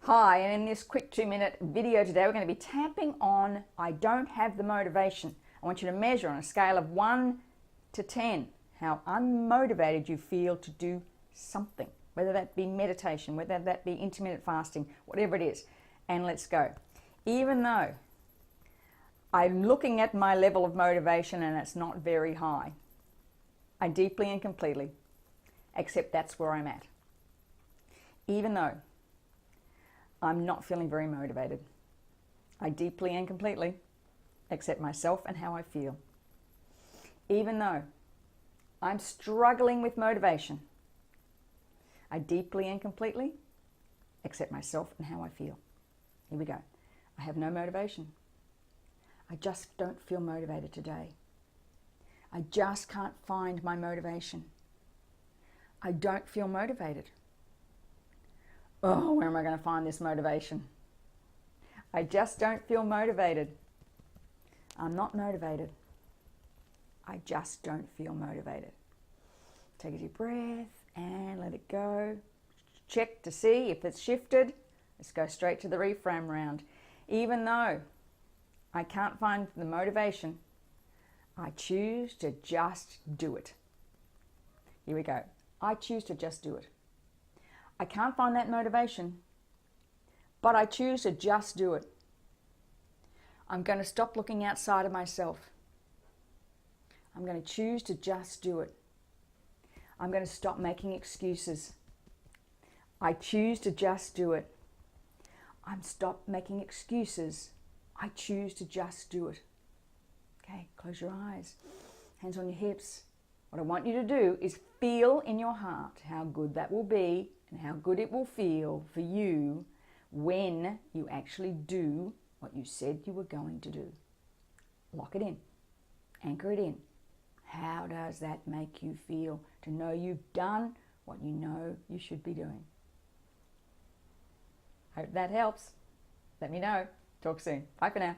Hi, and in this quick 2-minute video today, we're going to be tapping on I don't have the motivation. I want you to measure on a scale of 1 to 10 how unmotivated you feel to do something, whether that be meditation, whether that be intermittent fasting, whatever it is. And let's go. Even though I'm looking at my level of motivation and it's not very high, I deeply and completely accept that's where I'm at. Even though I'm not feeling very motivated, I deeply and completely accept myself and how I feel. Even though I'm struggling with motivation, I deeply and completely accept myself and how I feel. Here we go. I have no motivation. I just don't feel motivated today. I just can't find my motivation. I don't feel motivated. Oh, where am I going to find this motivation? I just don't feel motivated. I'm not motivated. I just don't feel motivated. Take a deep breath and let it go. Check to see if it's shifted. Let's go straight to the reframe round. Even though I can't find the motivation, I choose to just do it. Here we go. I choose to just do it. I can't find that motivation, but I choose to just do it. I'm going to stop looking outside of myself. I'm going to choose to just do it. I'm going to stop making excuses. I choose to just do it. I'm stop making excuses. I choose to just do it. Okay, close your eyes. Hands on your hips. What I want you to do is feel in your heart how good that will be and how good it will feel for you when you actually do what you said you were going to do. Lock it in. Anchor it in. How does that make you feel to know you've done what you know you should be doing? Hope that helps. Let me know. Talk soon. Bye for now.